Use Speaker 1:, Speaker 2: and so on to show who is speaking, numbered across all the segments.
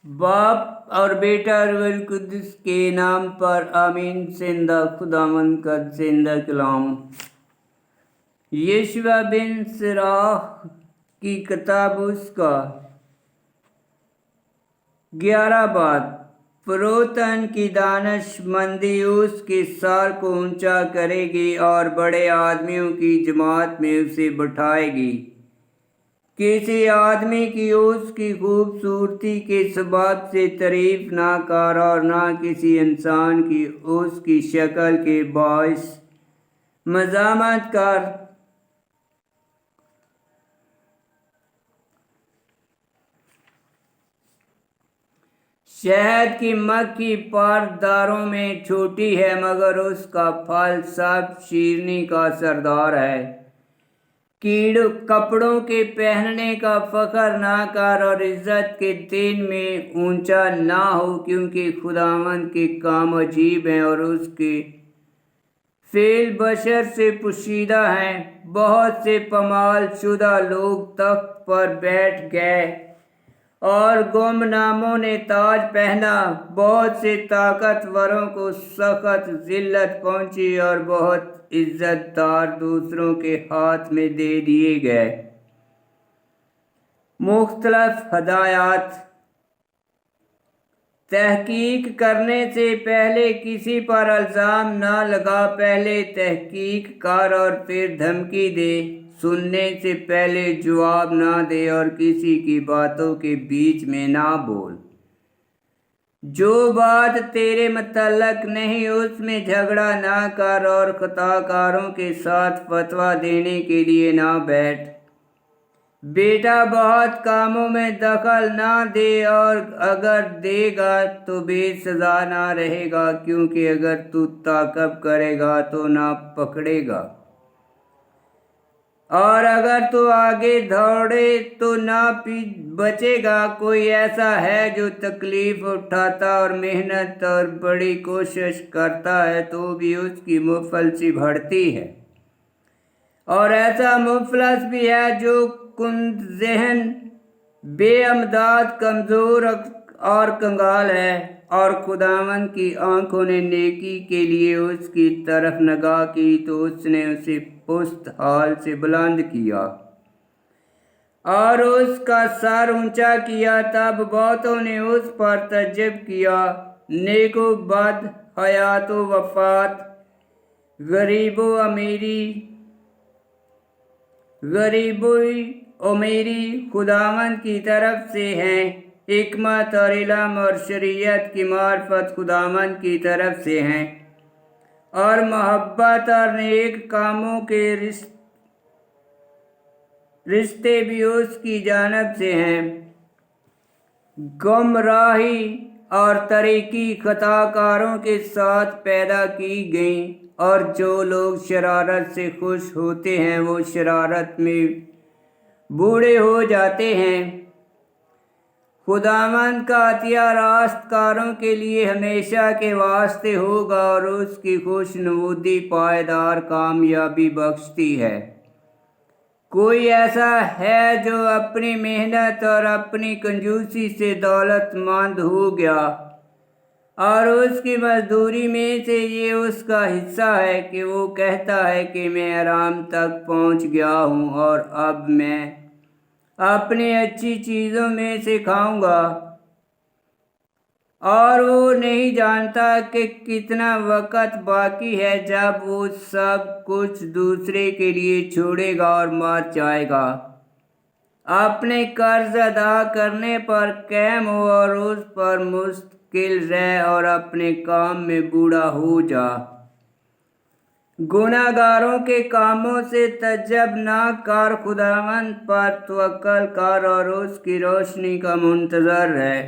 Speaker 1: बाप और बेटा और रूह कुद्दुस के नाम पर आमीन। जिंदा खुदावंद का जिंदा कलाम। यशवा बिन सिराह की किताब उसका 11 बात। फरोतन की दानिशमंदी उसके सर को ऊंचा करेगी और बड़े आदमियों की जमात में उसे बिठाएगी। किसी आदमी की उसकी खूबसूरती के सबब से तारीफ ना कर और ना किसी इंसान की उसकी शक्ल के बायस मज़ामत कर। शहद की मक्खी परदारों में छोटी है मगर उसका फल सब शीरनी का सरदार है। कीड़ कपड़ों के पहनने का फख्र ना कर और इज्जत के दिन में ऊंचा ना हो, क्योंकि खुदावंद के काम अजीब हैं और उसके फेल बशर से पोशीदा हैं। बहुत से पमाल शुदा लोग तख्त पर बैठ गए और गुमनामों ने ताज पहना। बहुत से ताकतवरों को सख्त जिल्लत पहुंची और बहुत इज्जतदार दूसरों के हाथ में दे दिए गए। मुख्तलिफ हदायत। तहकीक करने से पहले किसी पर इल्ज़ाम ना लगा। पहले तहकीक कर और फिर धमकी दे। सुनने से पहले जवाब ना दे और किसी की बातों के बीच में ना बोल। जो बात तेरे मुतल्लक नहीं उसमें झगड़ा ना कर और खताकारों के साथ फतवा देने के लिए ना बैठ। बेटा बहुत कामों में दखल ना दे और अगर देगा तो बेसजा ना रहेगा, क्योंकि अगर तू ताकब करेगा तो ना पकड़ेगा और अगर तू आगे दौड़े तो ना बचेगा। कोई ऐसा है जो तकलीफ उठाता और मेहनत और बड़ी कोशिश करता है तो भी उसकी मुफलसी बढ़ती है, और ऐसा मुफलस भी है जो कुंद ज़हन, बेअमदाद, कमज़ोर और कंगाल है। और खुदावंद की आंखों ने नेकी के लिए उसकी तरफ निगाह की तो उसने उसे पुस्त हाल से बुलंद किया और उसका सर ऊंचा किया। तब बहुतों ने उस पर तजब किया। नेको बद, हयातो वफात, गरीबो अमीरी खुदावंद की तरफ से हैं। हिकमत और इल्म और शरीयत की मार्फत खुदावंद की तरफ से हैं, और मोहब्बत और नेक कामों के रिश्ते भी उसकी जानब से हैं। गुमराही और तरीकी खताकारों के साथ पैदा की गई, और जो लोग शरारत से खुश होते हैं वो शरारत में बूढ़े हो जाते हैं। खुदावंद का अतिया रास्तकारों के लिए हमेशा के वास्ते होगा और उसकी खुशनुदी पायदार कामयाबी बख्शती है। कोई ऐसा है जो अपनी मेहनत और अपनी कंजूसी से दौलतमंद हो गया और उसकी मजदूरी में से ये उसका हिस्सा है कि वो कहता है कि मैं आराम तक पहुंच गया हूँ और अब मैं अपनी अच्छी चीज़ों में से खाऊंगा, और वो नहीं जानता कि कितना वक़्त बाकी है जब वो सब कुछ दूसरे के लिए छोड़ेगा और मर जाएगा। अपने कर्ज अदा करने पर कायम हो और उस पर मुस्तकिल रह और अपने काम में बूढ़ा हो जा। गुनाहगारों के कामों से तजब ना कर, खुदावंद पर तवक्कल कर और उसकी रोशनी का मुंतज़र रह,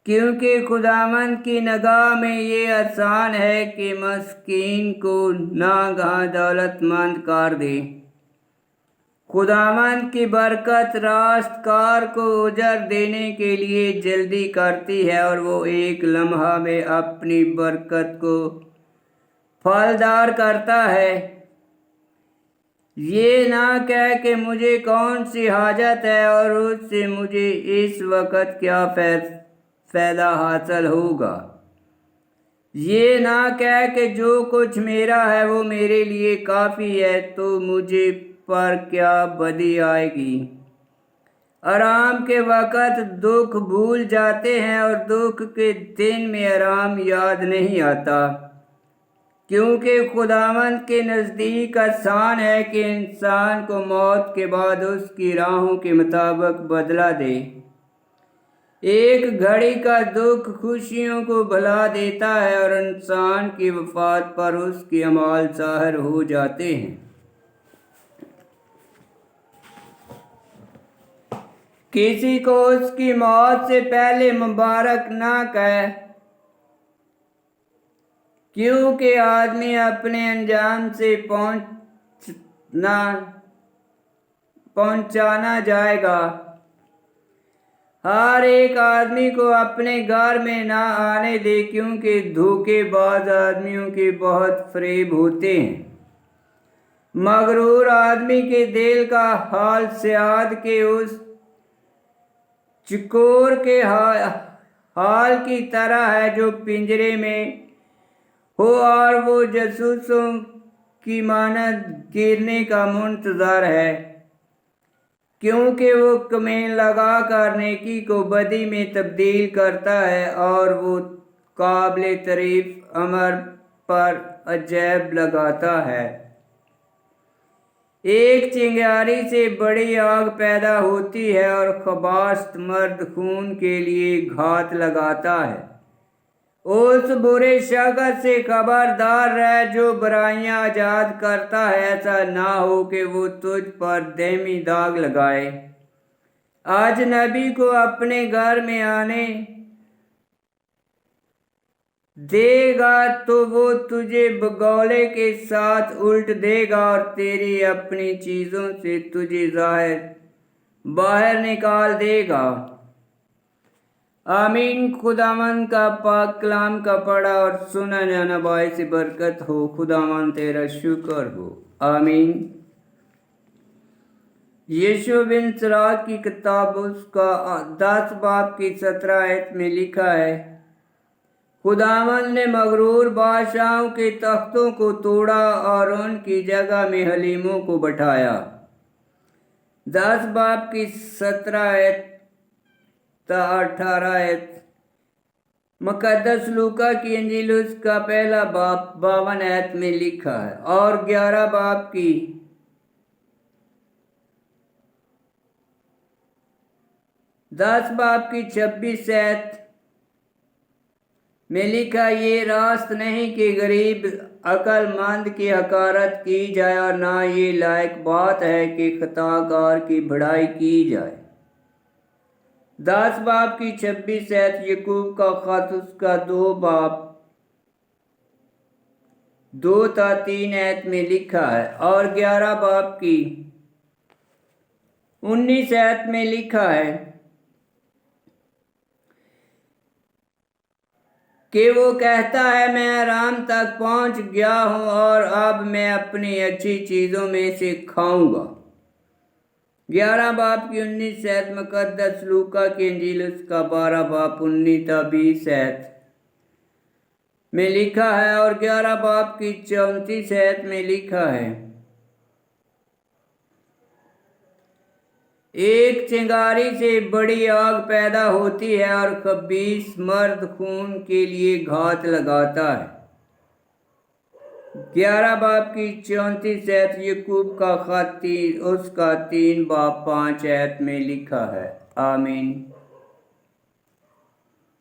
Speaker 1: क्योंकि खुदावंद की निगाह में ये आसान है कि मस्कीन को नागहां दौलतमंद कर दे। खुदावंद की बरकत रास्तकार को उजर देने के लिए जल्दी करती है और वो एक लम्हा में अपनी बरकत को फलदार करता है। یہ نہ کہہ کہ مجھے کون سی حاجت ہے اور اس سے مجھے اس وقت کیا فائدہ حاصل ہوگا۔ یہ نہ کہہ کہ جو کچھ میرا ہے وہ میرے لیے کافی ہے، تو مجھے پر کیا بدی آئے گی۔ آرام کے وقت دکھ بھول جاتے ہیں اور دکھ کے دن میں آرام یاد نہیں آتا، کیونکہ خداوند کے نزدیک آسان ہے کہ انسان کو موت کے بعد اس کی راہوں کے مطابق بدلہ دے۔ ایک گھڑی کا دکھ خوشیوں کو بھلا دیتا ہے اور انسان کی وفات پر اس کے اعمال ظاہر ہو جاتے ہیں۔ کسی کو اس کی موت سے پہلے مبارک نہ کہے، کیونکہ آدمی اپنے انجام سے پہنچانا جائے گا۔ ہر ایک آدمی کو اپنے گھر میں نہ آنے دے، کیونکہ دھوکے باز آدمیوں کے بہت فریب ہوتے ہیں۔ مغرور آدمی کے دل کا حال صیاد کے اس چکور کے حال کی طرح ہے جو پنجرے میں ہو اور وہ جاسوسوں کی مانند گرنے کا منتظر ہے، کیونکہ وہ کمین لگا کر نیکی کو بدی میں تبدیل کرتا ہے اور وہ قابل تعریف امر پر عجائب لگاتا ہے۔ ایک چنگاری سے بڑی آگ پیدا ہوتی ہے اور خباثت مرد خون کے لیے گھات لگاتا ہے۔ اس برے شخص سے خبردار رہ جو برائیاں ایجاد کرتا ہے، ایسا نہ ہو کہ وہ تجھ پر دائمی داغ لگائے۔ اجنبی کو اپنے گھر میں آنے دے گا تو وہ تجھے بگولے کے ساتھ الٹ دے گا اور تیری اپنی چیزوں سے تجھے باہر نکال دے گا۔ آمین۔ خداوند کا پاک کلام کا پڑھا اور سنا جانا باعث برکت ہو۔ خداوند تیرا شکر ہو۔ آمین۔ یشوع بن سراق کی کتاب اس کا 10 باب کی 17 آیت میں لکھا ہے، خداوند نے مغرور بادشاہوں کے تختوں کو توڑا اور ان کی جگہ میں حلیموں کو بٹھایا۔ 10 باب کی 17 آیت تا 18 آیت۔ مقدس لوکا کی انجیل اس کا پہلا باب 52 آیت میں لکھا ہے، اور 11 باب کی 10 باب کی 26 آیت میں لکھا، یہ راست نہیں کہ غریب عقل مند کی حقارت کی جائے اور نہ یہ لائق بات ہے کہ خطا کار کی بڑائی کی جائے۔ 10 باب کی 26 آیت یعقوب کا خط اس کا 2 باب 2 تا 3 آیت میں لکھا ہے، اور 11 باب کی 19 آیت میں لکھا ہے کہ وہ کہتا ہے، میں آرام تک پہنچ گیا ہوں اور اب میں اپنی اچھی چیزوں میں سے کھاؤں گا۔ 11 باب کی 19 آیت مقدس لوکا کی انجیل اس کا 12 باب 19 تا 20 آیت میں لکھا ہے، اور 11 باب کی 34 آیت میں لکھا ہے، ایک چنگاری سے بڑی آگ پیدا ہوتی ہے اور خبیث مرد خون کے لیے گھات لگاتا ہے۔ 11 باب کی 34 آیت یعقوب کا خط اس کا 3 باب 5 آیت میں لکھا ہے۔ آمین۔